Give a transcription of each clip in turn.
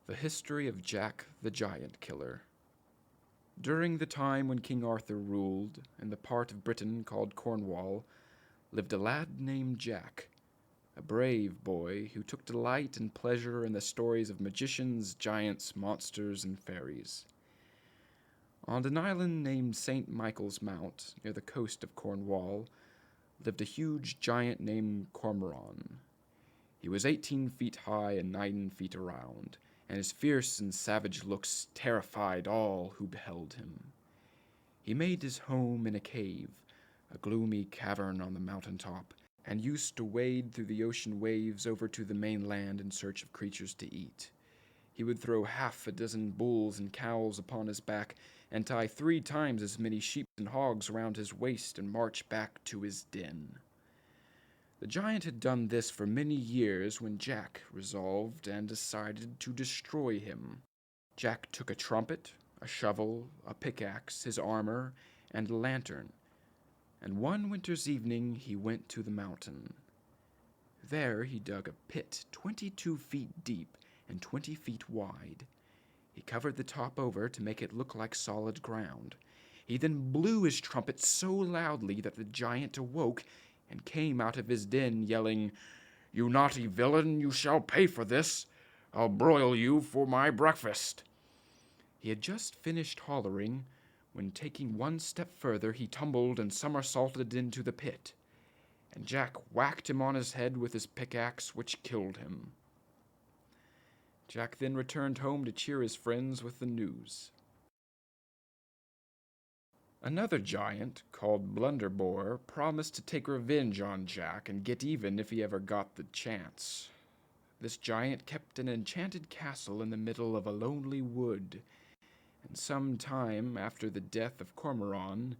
The History of Jack the Giant Killer. During the time when King Arthur ruled, in the part of Britain called Cornwall, lived a lad named Jack, a brave boy who took delight and pleasure in the stories of magicians, giants, monsters, and fairies. On an island named St. Michael's Mount, near the coast of Cornwall, lived a huge giant named Cormoran. He was 18 feet high and 9 feet around, and his fierce and savage looks terrified all who beheld him. He made his home in a cave, a gloomy cavern on the mountain top, and used to wade through the ocean waves over to the mainland in search of creatures to eat. He would throw half a dozen bulls and cows upon his back, and tie 3 times as many sheep and hogs round his waist and march back to his den. The giant had done this for many years when Jack resolved and decided to destroy him. Jack took a trumpet, a shovel, a pickaxe, his armor, and a lantern, and one winter's evening he went to the mountain. There he dug a pit 22 feet deep and 20 feet wide. He covered the top over to make it look like solid ground. He then blew his trumpet so loudly that the giant awoke and came out of his den yelling, "You naughty villain, you shall pay for this. I'll broil you for my breakfast." He had just finished hollering when, taking one step further, he tumbled and somersaulted into the pit, and Jack whacked him on his head with his pickaxe, which killed him. Jack then returned home to cheer his friends with the news. Another giant, called Blunderbore, promised to take revenge on Jack and get even if he ever got the chance. This giant kept an enchanted castle in the middle of a lonely wood, and some time after the death of Cormoran,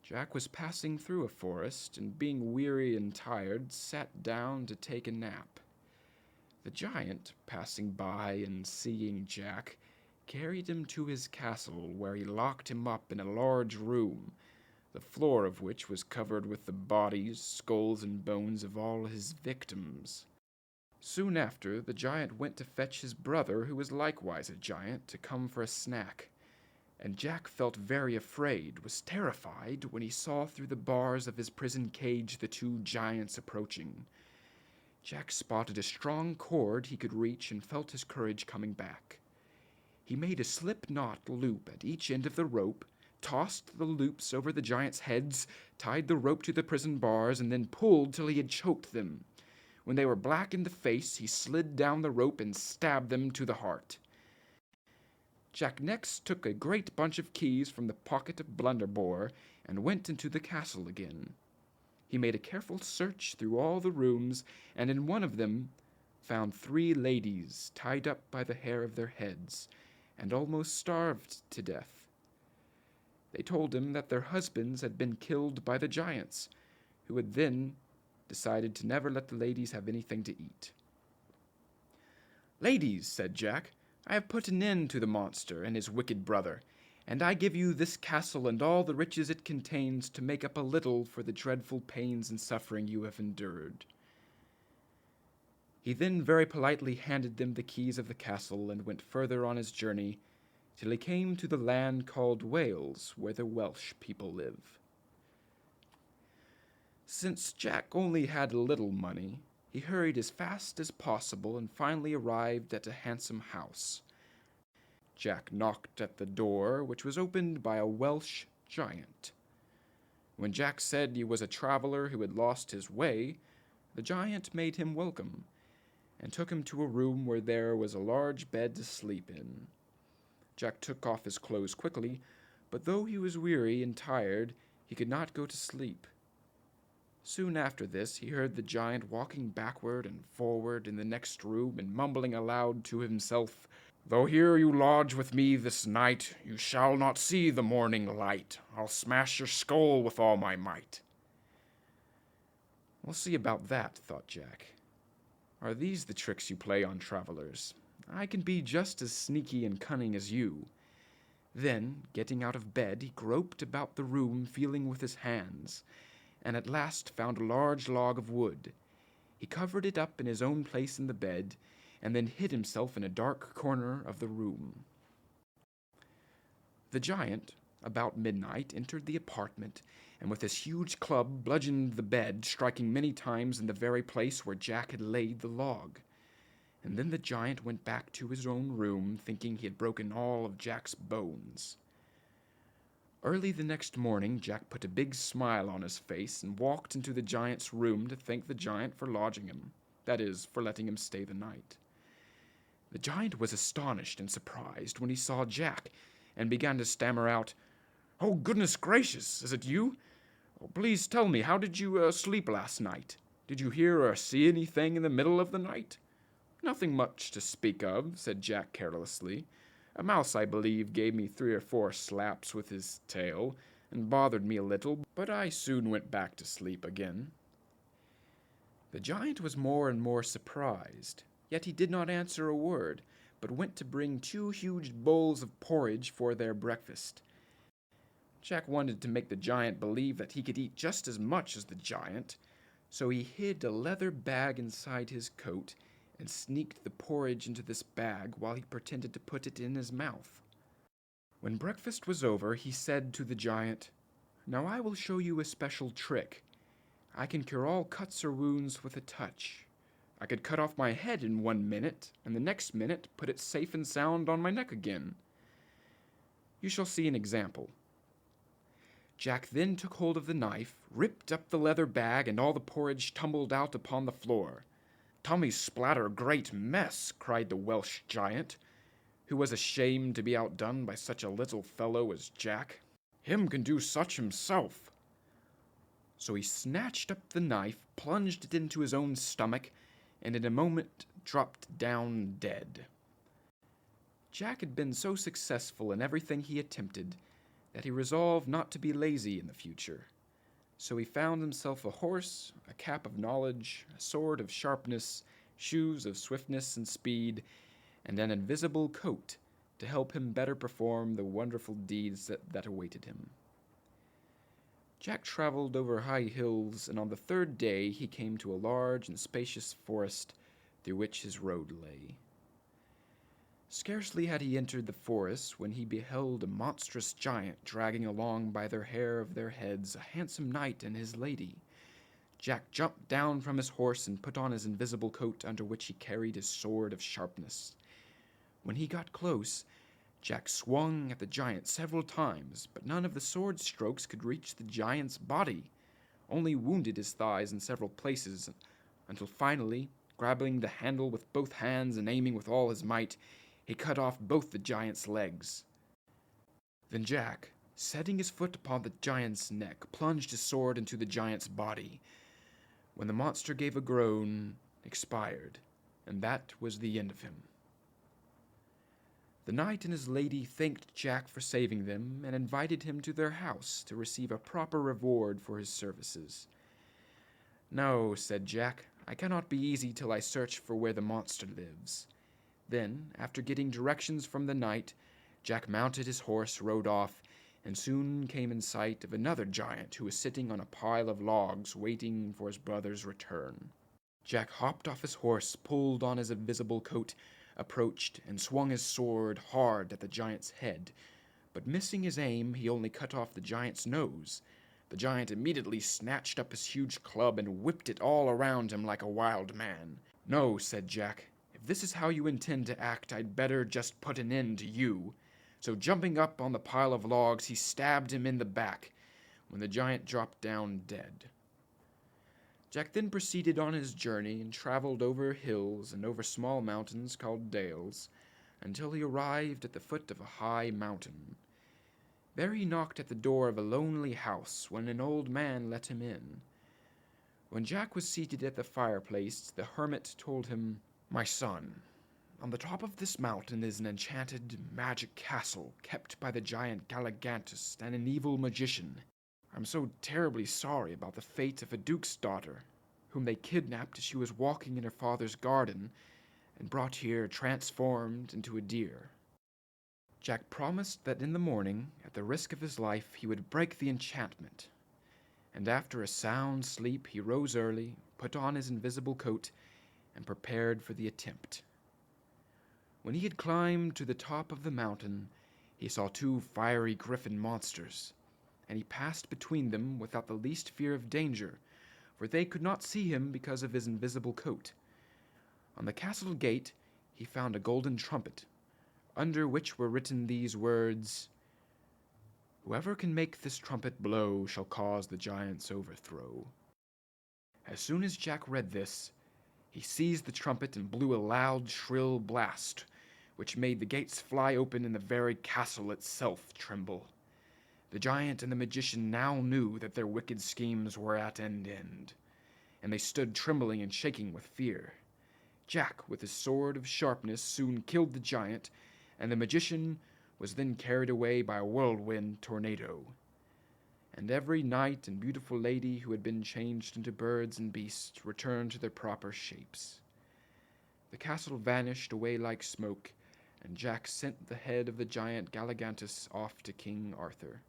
Jack was passing through a forest and, being weary and tired, sat down to take a nap. The giant, passing by and seeing Jack, carried him to his castle, where he locked him up in a large room, the floor of which was covered with the bodies, skulls, and bones of all his victims. Soon after, the giant went to fetch his brother, who was likewise a giant, to come for a snack, and Jack felt very afraid, was terrified, when he saw through the bars of his prison cage the 2 giants approaching. Jack spotted a strong cord he could reach and felt his courage coming back. He made a slip-knot loop at each end of the rope, tossed the loops over the giants' heads, tied the rope to the prison bars, and then pulled till he had choked them. When they were black in the face, he slid down the rope and stabbed them to the heart. Jack next took a great bunch of keys from the pocket of Blunderbore and went into the castle again. He made a careful search through all the rooms, and in one of them found 3 ladies tied up by the hair of their heads and almost starved to death. They told him that their husbands had been killed by the giants, who had then decided to never let the ladies have anything to eat. "Ladies," said Jack, "I have put an end to the monster and his wicked brother, and I give you this castle and all the riches it contains to make up a little for the dreadful pains and suffering you have endured." He then very politely handed them the keys of the castle and went further on his journey till he came to the land called Wales, where the Welsh people live. Since Jack only had a little money, he hurried as fast as possible and finally arrived at a handsome house. Jack knocked at the door, which was opened by a Welsh giant. When Jack said he was a traveler who had lost his way, the giant made him welcome, and took him to a room where there was a large bed to sleep in. Jack took off his clothes quickly, but though he was weary and tired, he could not go to sleep. Soon after this, he heard the giant walking backward and forward in the next room and mumbling aloud to himself, "Though here you lodge with me this night, you shall not see the morning light. I'll smash your skull with all my might." "We'll see about that," thought Jack. "Are these the tricks you play on travelers? I can be just as sneaky and cunning as you." Then, getting out of bed, he groped about the room, feeling with his hands, and at last found a large log of wood. He covered it up in his own place in the bed, and then hid himself in a dark corner of the room. The giant, about midnight, entered the apartment, and with his huge club bludgeoned the bed, striking many times in the very place where Jack had laid the log. And then the giant went back to his own room, thinking he had broken all of Jack's bones. Early the next morning, Jack put a big smile on his face and walked into the giant's room to thank the giant for lodging him, that is, for letting him stay the night. The giant was astonished and surprised when he saw Jack, and began to stammer out, "Oh, goodness gracious, is it you? Oh, please tell me, how did you sleep last night? Did you hear or see anything in the middle of the night?" "Nothing much to speak of," said Jack carelessly. "A mouse, I believe, gave me 3 or 4 slaps with his tail, and bothered me a little, but I soon went back to sleep again." The giant was more and more surprised, yet he did not answer a word, but went to bring 2 huge bowls of porridge for their breakfast. Jack wanted to make the giant believe that he could eat just as much as the giant, so he hid a leather bag inside his coat and sneaked the porridge into this bag while he pretended to put it in his mouth. When breakfast was over, he said to the giant, "Now I will show you a special trick. I can cure all cuts or wounds with a touch. I could cut off my head in 1 minute, and the next minute put it safe and sound on my neck again. You shall see an example." Jack then took hold of the knife, ripped up the leather bag, and all the porridge tumbled out upon the floor. "Tommy splatter, great mess!" cried the Welsh giant, who was ashamed to be outdone by such a little fellow as Jack. "Him can do such himself." So he snatched up the knife, plunged it into his own stomach, and in a moment dropped down dead. Jack had been so successful in everything he attempted that he resolved not to be lazy in the future. So he found himself a horse, a cap of knowledge, a sword of sharpness, shoes of swiftness and speed, and an invisible coat to help him better perform the wonderful deeds that awaited him. Jack traveled over high hills, and on the 3rd day he came to a large and spacious forest through which his road lay. Scarcely had he entered the forest when he beheld a monstrous giant dragging along by the hair of their heads a handsome knight and his lady. Jack jumped down from his horse and put on his invisible coat, under which he carried his sword of sharpness. When he got close, Jack swung at the giant several times, but none of the sword strokes could reach the giant's body, only wounded his thighs in several places, until finally, grabbing the handle with both hands and aiming with all his might, he cut off both the giant's legs. Then Jack, setting his foot upon the giant's neck, plunged his sword into the giant's body. When the monster gave a groan, expired, and that was the end of him. The knight and his lady thanked Jack for saving them and invited him to their house to receive a proper reward for his services. "No," said Jack, "I cannot be easy till I search for where the monster lives." Then, after getting directions from the knight, Jack mounted his horse, rode off, and soon came in sight of another giant who was sitting on a pile of logs waiting for his brother's return. Jack hopped off his horse, pulled on his invisible coat, approached, and swung his sword hard at the giant's head, but missing his aim, he only cut off the giant's nose. The giant immediately snatched up his huge club and whipped it all around him like a wild man. "No," said Jack, "if this is how you intend to act, I'd better just put an end to you." So jumping up on the pile of logs, he stabbed him in the back, when the giant dropped down dead. Jack then proceeded on his journey and traveled over hills and over small mountains called dales, until he arrived at the foot of a high mountain. There he knocked at the door of a lonely house, when an old man let him in. When Jack was seated at the fireplace, the hermit told him, "My son, on the top of this mountain is an enchanted magic castle kept by the giant Galligantus and an evil magician. I'm so terribly sorry about the fate of a duke's daughter, whom they kidnapped as she was walking in her father's garden, and brought here transformed into a deer." Jack promised that in the morning, at the risk of his life, he would break the enchantment. And after a sound sleep, he rose early, put on his invisible coat, and prepared for the attempt. When he had climbed to the top of the mountain, he saw two fiery griffin monsters, and he passed between them without the least fear of danger, for they could not see him because of his invisible coat. On the castle gate he found a golden trumpet, under which were written these words: "Whoever can make this trumpet blow shall cause the giant's overthrow." As soon as Jack read this, he seized the trumpet and blew a loud, shrill blast, which made the gates fly open and the very castle itself tremble. The giant and the magician now knew that their wicked schemes were at an end, and they stood trembling and shaking with fear. Jack, with his sword of sharpness, soon killed the giant, and the magician was then carried away by a whirlwind tornado. And every knight and beautiful lady who had been changed into birds and beasts returned to their proper shapes. The castle vanished away like smoke, and Jack sent the head of the giant Galligantus off to King Arthur.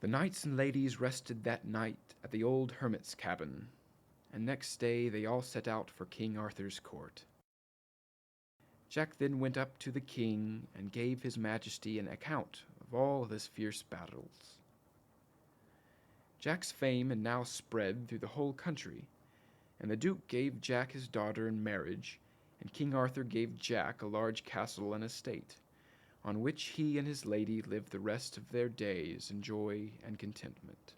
The knights and ladies rested that night at the old hermit's cabin, and next day they all set out for King Arthur's court. Jack then went up to the king and gave his majesty an account of all his fierce battles. Jack's fame had now spread through the whole country, and the duke gave Jack his daughter in marriage, and King Arthur gave Jack a large castle and estate, on which he and his lady lived the rest of their days in joy and contentment.